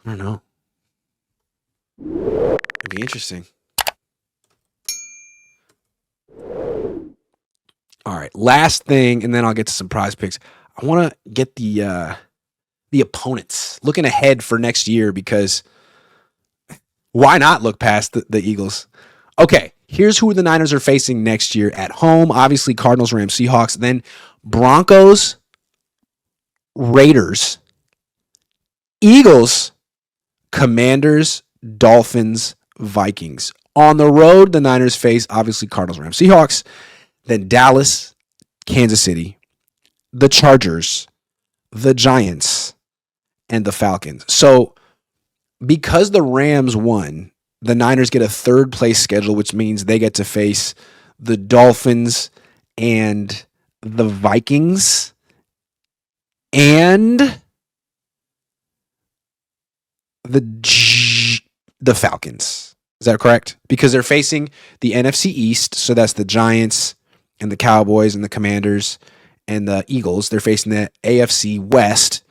I don't know. It'd be interesting. All right, last thing, and then I'll get to some prize picks. I want to get the opponents looking ahead for next year because why not look past the Eagles? Okay, here's who the Niners are facing next year at home. Obviously, Cardinals, Rams, Seahawks, then Broncos, Raiders, Eagles, Commanders, Dolphins, Vikings. On the road, the Niners face obviously Cardinals, Rams, Seahawks, then Dallas, Kansas City, the Chargers, the Giants, and the Falcons. So because the Rams won, the Niners get a third place schedule, which means they get to face the Dolphins and the Vikings and the Falcons. Is that correct? Because they're facing the NFC East, so that's the Giants and the Cowboys and the Commanders and the Eagles. They're facing the AFC West.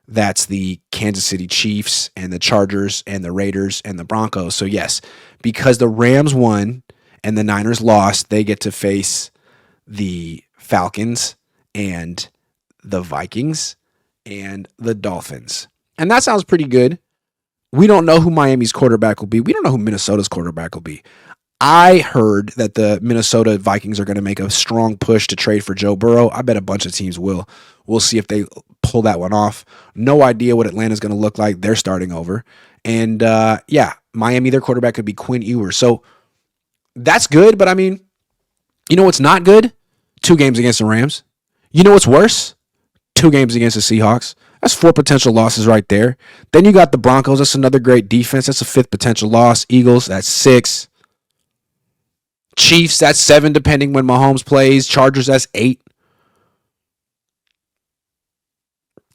That's the Kansas City Chiefs and the Chargers and the Raiders and the Broncos. So yes, because the Rams won and the Niners lost, they get to face the Falcons and the Vikings and the Dolphins. And that sounds pretty good. We don't know who Miami's quarterback will be. We don't know who Minnesota's quarterback will be. I heard that the Minnesota Vikings are going to make a strong push to trade for Joe Burrow. I bet a bunch of teams will. We'll see if they pull that one off. No idea what Atlanta's going to look like. They're starting over. And Miami, their quarterback could be Quinn Ewers. So that's good, but I mean, you know what's not good? 2 games against the Rams. You know what's worse? 2 games against the Seahawks. That's 4 potential losses right there. Then you got the Broncos. That's another great defense. That's a 5th potential loss. Eagles, that's 6. Chiefs, that's 7 depending when Mahomes plays. Chargers, that's 8.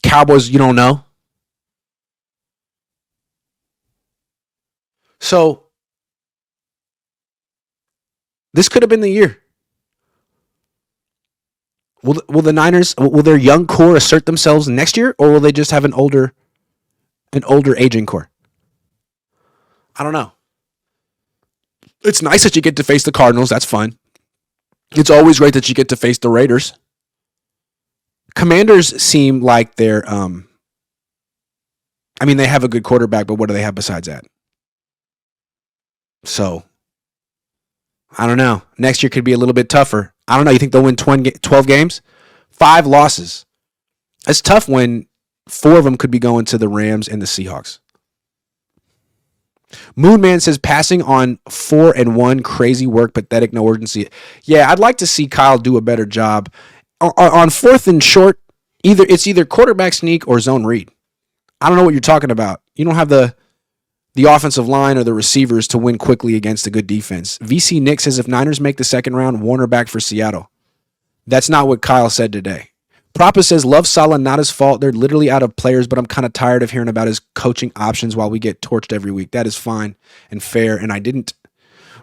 Cowboys, you don't know. So this could have been the year. Will the Niners, will their young core assert themselves next year, or will they just have an older aging core? I don't know. It's nice that you get to face the Cardinals. That's fun. It's always great that you get to face the Raiders. Commanders seem like they're they have a good quarterback, but what do they have besides that? So, I don't know. Next year could be a little bit tougher. I don't know. You think they'll win 12 games? 5 losses. It's tough when 4 of them could be going to the Rams and the Seahawks. Moonman says passing on 4-1, crazy work, pathetic, no urgency. Yeah, I'd like to see Kyle do a better job on 4th and short. It's either quarterback sneak or zone read. I don't know what you're talking about. You don't have the offensive line or the receivers to win quickly against a good defense. VC Nick says if Niners make the second round, Warner back for Seattle. That's not what Kyle said today. Propa says, love Saleh, not his fault. They're literally out of players, but I'm kind of tired of hearing about his coaching options while we get torched every week. That is fine and fair, and I didn't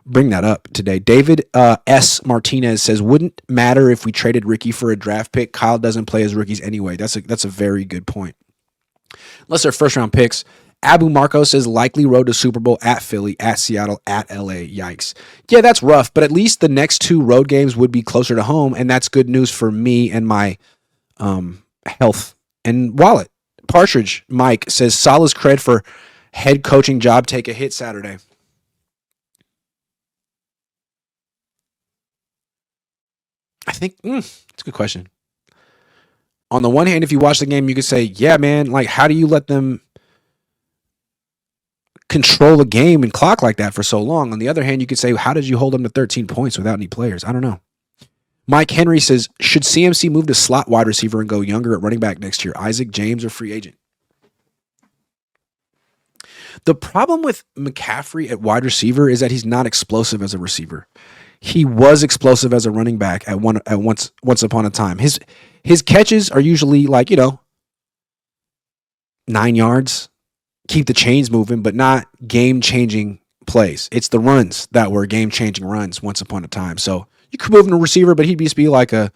bring that up today. David S. Martinez says, wouldn't matter if we traded Ricky for a draft pick. Kyle doesn't play as rookies anyway. That's a very good point. Unless they're first-round picks. Abu Marco says, likely road to Super Bowl at Philly, at Seattle, at LA. Yikes. Yeah, that's rough, but at least the next 2 road games would be closer to home, and that's good news for me and my health and wallet. Partridge Mike says, Saleh's cred for head coaching job take a hit Saturday. I think it's a good question. On the one hand, if you watch the game, you could say, yeah, man, like, how do you let them control the game and clock like that for so long? On the other hand, you could say, how did you hold them to 13 points without any players? I don't know. Mike Henry says, should CMC move to slot wide receiver and go younger at running back next year? Isaac, James, or free agent? The problem with McCaffrey at wide receiver is that he's not explosive as a receiver. He was explosive as a running back at once upon a time. His catches are usually 9 yards, keep the chains moving, but not game-changing plays. It's the runs that were game-changing runs once upon a time. So you could move him to receiver, but he'd just be like a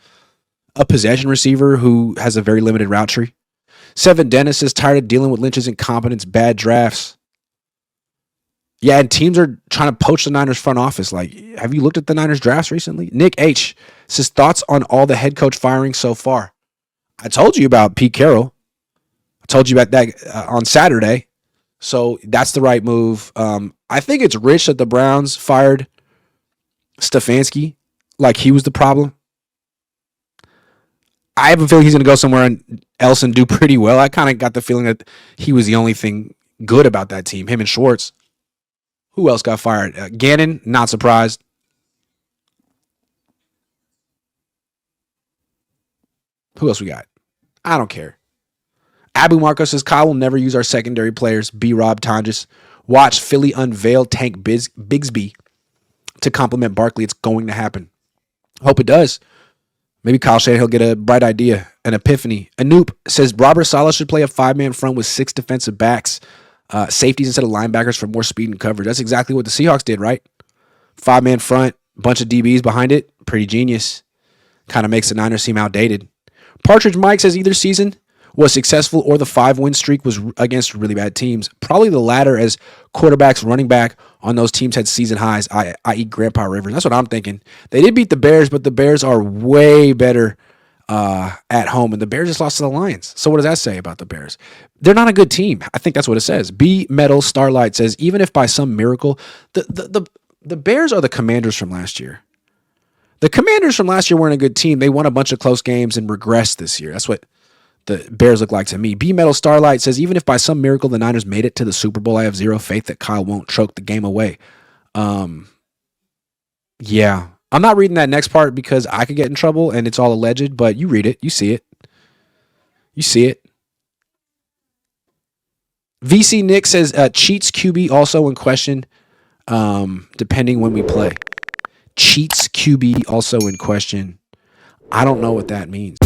possession receiver who has a very limited route tree. Seven Dennis is tired of dealing with Lynch's incompetence, bad drafts. Yeah, and teams are trying to poach the Niners front office. Like, have you looked at the Niners drafts recently? Nick H says thoughts on all the head coach firings so far. I told you about Pete Carroll. I told you about that on Saturday. So that's the right move. I think it's rich that the Browns fired Stefanski. Like he was the problem. I have a feeling he's going to go somewhere else and do pretty well. I kind of got the feeling that he was the only thing good about that team, him and Schwartz. Who else got fired? Gannon, not surprised. Who else we got? I don't care. Abu Marco says Kyle will never use our secondary players. B. Rob Tonjes. Watch Philly unveil Tank Bigsby to complement Barkley. It's going to happen. Hope it does. Maybe Kyle Shanahan will get a bright idea, an epiphany. Anoop says Robert Saleh should play a 5-man front with 6 defensive backs, safeties instead of linebackers for more speed and coverage. That's exactly what the Seahawks did, right? 5-man front, bunch of DBs behind it. Pretty genius. Kind of makes the Niners seem outdated. Partridge Mike says either season was successful or the 5-win streak was against really bad teams. Probably the latter, as quarterbacks, running back on those teams had season highs, i.e. Grandpa Rivers. That's what I'm thinking. They did beat the Bears, but the Bears are way better at home, and the Bears just lost to the Lions. So what does that say about the Bears? They're not a good team. I think that's what it says. B. Metal Starlight says, even if by some miracle, the Bears are the Commanders from last year. The Commanders from last year weren't a good team. They won a bunch of close games and regressed this year. That's what the Bears look like to me. B Metal Starlight says, even if by some miracle the Niners made it to the Super Bowl, I have zero faith that Kyle won't choke the game away. Yeah. I'm not reading that next part because I could get in trouble and it's all alleged, but you read it. You see it. You see it. VC Nick says, cheats QB also in question, depending when we play. Cheats QB also in question. I don't know what that means.